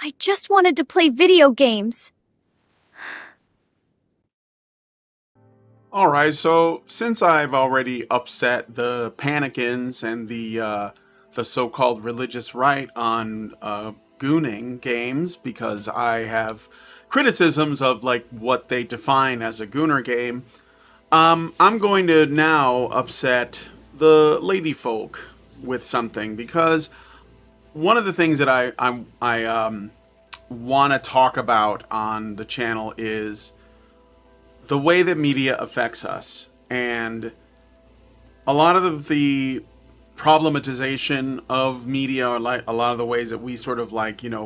I just wanted to play video games. Alright, so since I've already upset the Panikins and the so-called religious right on gooning games because I have criticisms of like what they define as a gooner game, I'm going to now upset the lady folk with something because one of the things that I want to talk about on the channel is the way that media affects us, and a lot of the problematization of media, or like a lot of the ways that we sort of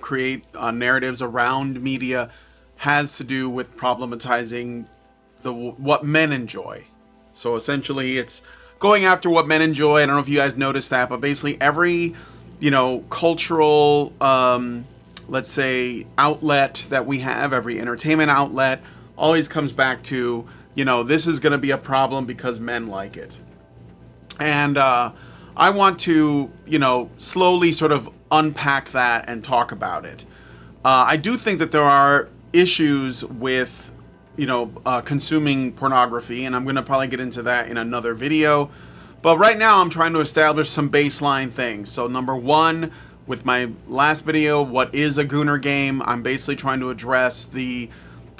create narratives around media, has to do with problematizing what men enjoy. So essentially, it's going after what men enjoy. I don't know if you guys noticed that, but basically every cultural let's say outlet that we have, every entertainment outlet, always comes back to, this is going to be a problem because men like it. And I want to, slowly sort of unpack that and talk about it. I do think that there are issues with, consuming pornography, and I'm going to probably get into that in another video. But right now I'm trying to establish some baseline things. So number one, with my last video, what is a Gooner game? I'm basically trying to address the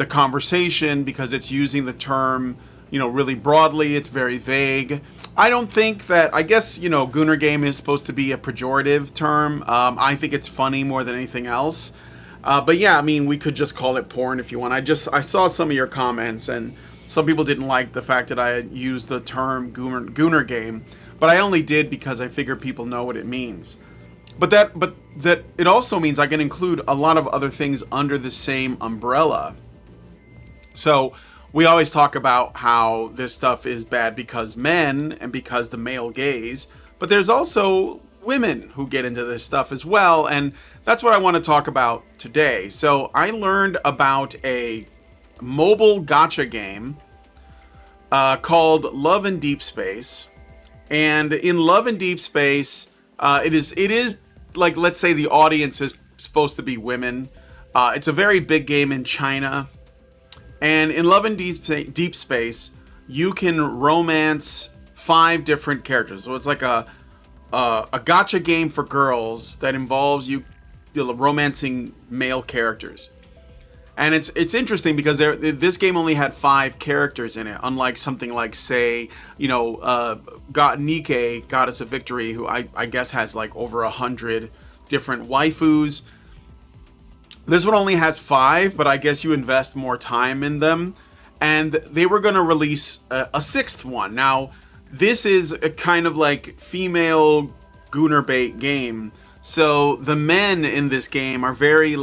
conversation because it's using the term, really broadly. It's very vague. I don't think that, I guess, Gooner game is supposed to be a pejorative term. I think it's funny more than anything else. But yeah, I mean, we could just call it porn if you want. I saw some of your comments, and some people didn't like the fact that I had used the term Gooner game, but I only did because I figured people know what it means. But that it also means I can include a lot of other things under the same umbrella. So we always talk about how this stuff is bad because men and because the male gaze, but there's also women who get into this stuff as well, and that's what I want to talk about today. So I learned about a mobile gacha game called Love in Deep Space, and in Love in Deep Space, it is like, let's say the audience is supposed to be women. It's a very big game in China. And in Love in Deep Space, you can romance 5 different characters. So it's like a gacha game for girls that involves you romancing male characters. And it's interesting because this game only had 5 characters in it, unlike something like, say, Nike, Goddess of Victory, who I guess has like over 100 different waifus. This one only has 5, but I guess you invest more time in them. And they were going to release a 6th one. Now, this is a kind of like female Gooner bait game. So the men in this game are very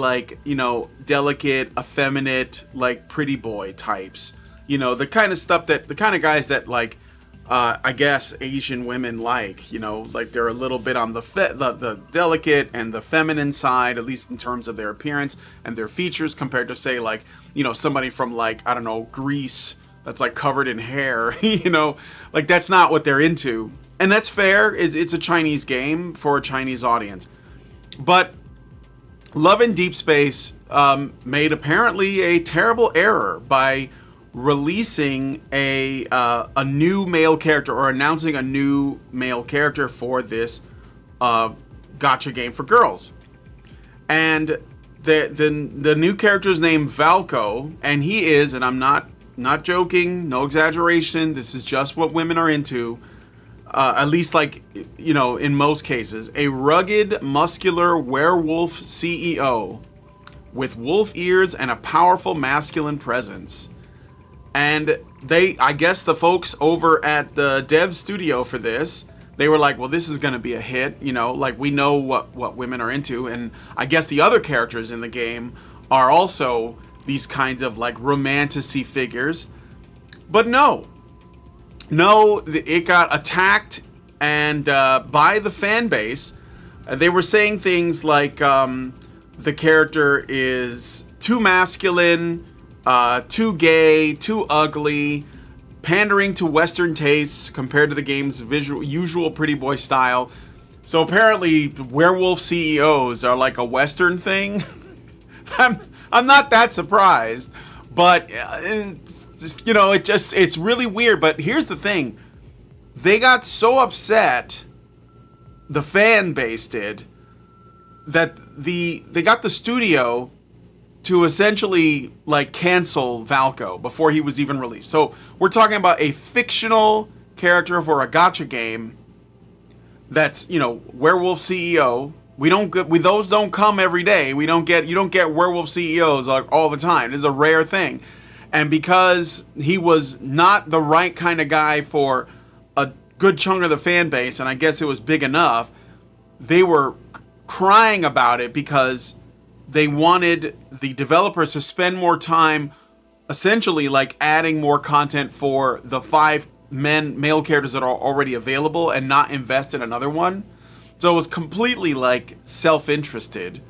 delicate, effeminate, like pretty boy types. The kind of stuff the kind of guys that I guess Asian women like they're a little bit on the delicate and the feminine side, at least in terms of their appearance and their features, compared to say somebody from I don't know, Greece that's covered in hair. That's not what they're into. And that's fair. It's a Chinese game for a Chinese audience. But Love in Deep Space made apparently a terrible error by releasing a new male character, or announcing a new male character for this gacha game for girls. And the new character is named Valko, and he is, and I'm not joking, no exaggeration, this is just what women are into, at least in most cases, a rugged, muscular werewolf CEO with wolf ears and a powerful masculine presence. And I guess the folks over at the dev studio for this, they were like, well, this is going to be a hit, we know what women are into. And I guess the other characters in the game are also these kinds of romantic-y figures. But no, it got attacked and by the fan base. They were saying things like the character is too masculine, too gay, too ugly, pandering to Western tastes compared to the game's usual pretty boy style. So apparently, werewolf CEOs are like a Western thing. I'm not that surprised, but it's really weird. But here's the thing: they got so upset, the fan base did, that they got the studio to essentially like cancel Valko before he was even released. So we're talking about a fictional character for a gatcha game that's, werewolf CEO. Those don't come every day. You don't get werewolf CEOs like all the time. It's a rare thing. And because he was not the right kind of guy for a good chunk of the fan base, and I guess it was big enough, they were crying about it because they wanted the developers to spend more time essentially like adding more content for the 5 male characters that are already available and not invest in another one. So it was completely like self-interested.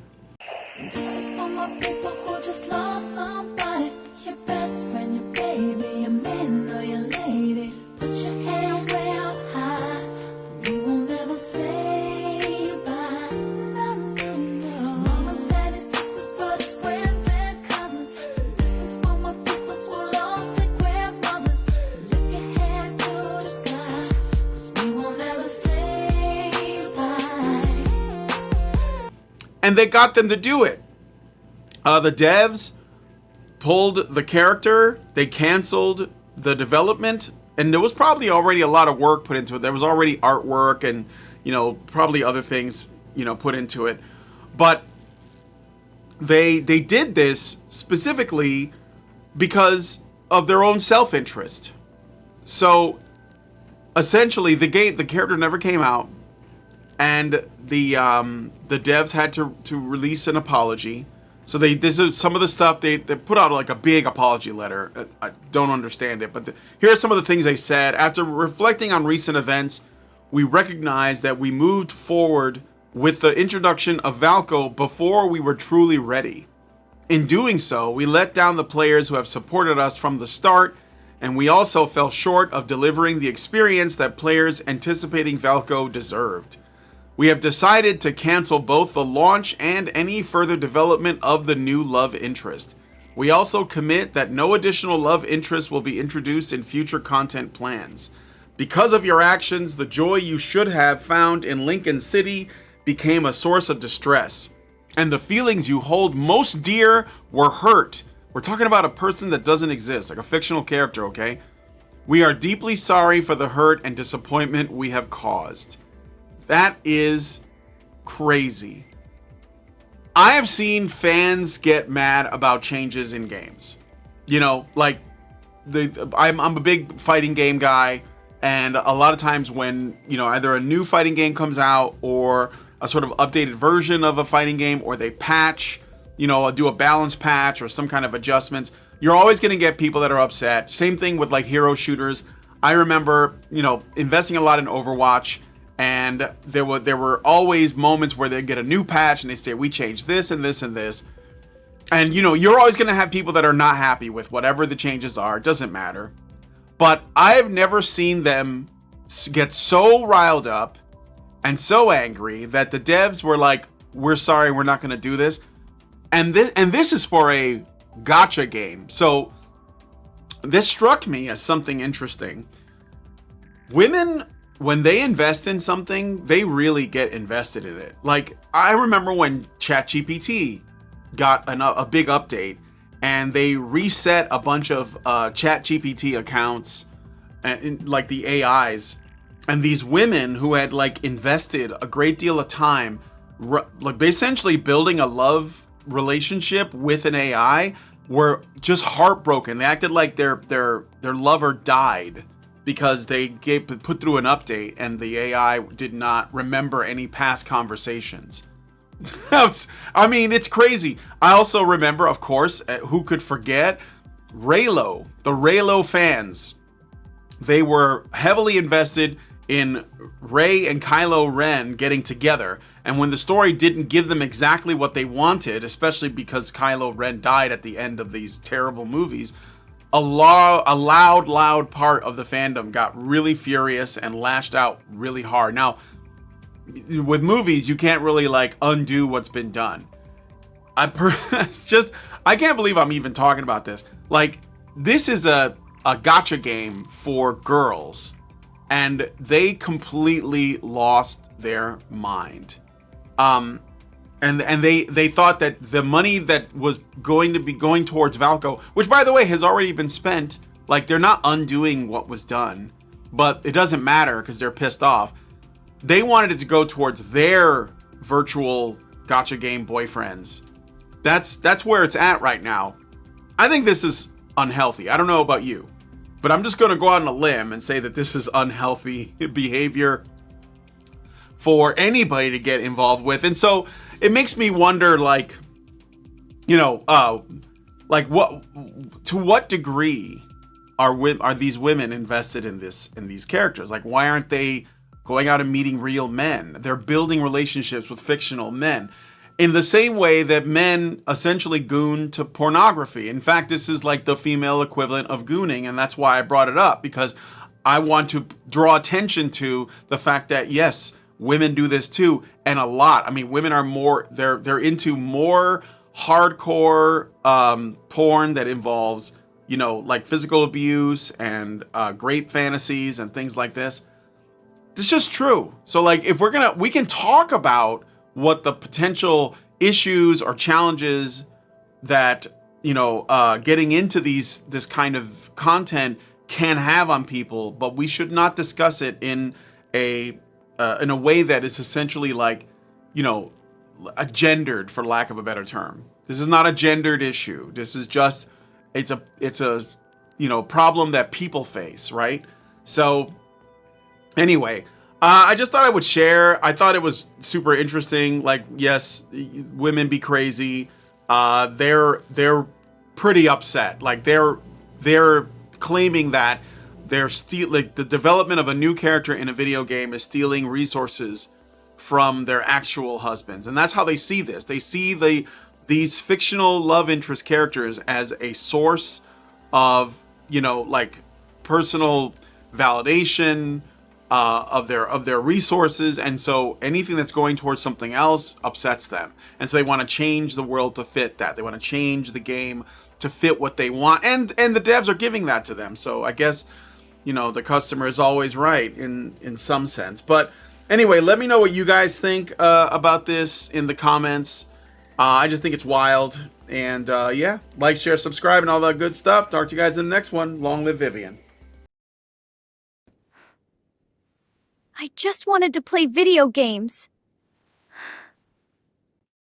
This is for my people who just lost somebody. Your best friend, your baby, your man or your lady. Put your hand way up high. We won't ever say bye. No, no, no. Mamas, daddies, sisters, brothers, friends, and cousins. This is for my people who lost their grandmothers. Lift your hand to the sky, 'cause we won't ever say bye. And they got them to do it. The devs pulled the character, they canceled the development, and there was probably already a lot of work put into it. There was already artwork and, probably other things, put into it. But they did this specifically because of their own self-interest. So essentially the character never came out, and the devs had to release an apology. So this is some of the stuff they put out, like a big apology letter. I don't understand it, but here are some of the things they said. After reflecting on recent events, we recognize that we moved forward with the introduction of Valko before we were truly ready. In doing so, we let down the players who have supported us from the start, and we also fell short of delivering the experience that players anticipating Valko deserved. We have decided to cancel both the launch and any further development of the new love interest. We also commit that no additional love interest will be introduced in future content plans. Because of your actions, the joy you should have found in Lincoln City became a source of distress. And the feelings you hold most dear were hurt. We're talking about a person that doesn't exist, like a fictional character, okay? We are deeply sorry for the hurt and disappointment we have caused. That is crazy. I have seen fans get mad about changes in games. I'm a big fighting game guy, and a lot of times when, either a new fighting game comes out or a sort of updated version of a fighting game, or they patch, do a balance patch or some kind of adjustments, you're always going to get people that are upset. Same thing with like hero shooters. I remember, investing a lot in Overwatch. And there were always moments where they'd get a new patch and they say, we changed this and this and this. And, you're always going to have people that are not happy with whatever the changes are. It doesn't matter. But I've never seen them get so riled up and so angry that the devs were like, we're sorry, we're not going to do this. And this is for a gacha game. So this struck me as something interesting. Women, when they invest in something, they really get invested in it. Like, I remember when ChatGPT got a big update, and they reset a bunch of ChatGPT accounts, and like the AIs, and these women who had like invested a great deal of time, like essentially building a love relationship with an AI, were just heartbroken. They acted like their lover died because they put through an update and the AI did not remember any past conversations. I mean, it's crazy. I also remember, of course, who could forget Raylo, the Raylo fans. They were heavily invested in Rey and Kylo Ren getting together. And when the story didn't give them exactly what they wanted, especially because Kylo Ren died at the end of these terrible movies, a loud part of the fandom got really furious and lashed out really hard. Now, with movies, you can't really like undo what's been done. it's just, I can't believe I'm even talking about this. Like, this is a gotcha game for girls, and they completely lost their mind. And they thought that the money that was going to be going towards Valco, which by the way has already been spent, like, they're not undoing what was done, but it doesn't matter because they're pissed off. They wanted it to go towards their virtual gotcha game boyfriends. That's where it's at right now. I think this is unhealthy. I don't know about you, but I'm just going to go out on a limb and say that this is unhealthy behavior for anybody to get involved with. And so it makes me wonder, like, you know, like to what degree are these women invested in these characters? Like, why aren't they going out and meeting real men? They're building relationships with fictional men in the same way that men essentially goon to pornography. In fact, this is like the female equivalent of gooning, and that's why I brought it up, because I want to draw attention to the fact that yes, women do this too, and a lot. I mean, women are more, they're into more hardcore porn that involves, you know, like physical abuse and rape fantasies and things like this. It's just true. So like, if we can talk about what the potential issues or challenges that, you know, getting into this kind of content can have on people, but we should not discuss it in a way that is essentially like, you know, a gendered, for lack of a better term. This is not a gendered issue. This is just, it's a you know, problem that people face, right? So anyway, I just thought I would share. I thought it was super interesting. Like, yes, women be crazy. They're pretty upset. Like, they're claiming that like the development of a new character in a video game is stealing resources from their actual husbands, and that's how they see this. They see these fictional love interest characters as a source of, you know, like personal validation of their resources, and so anything that's going towards something else upsets them, and so they want to change the world to fit that. They want to change the game to fit what they want, and the devs are giving that to them. So I guess, you know, the customer is always right in some sense. But anyway, let me know what you guys think about this in the comments. I just think it's wild, and yeah, like, share, subscribe, and all that good stuff. Talk to you guys in the next one. Long live Vivian. I just wanted to play video games.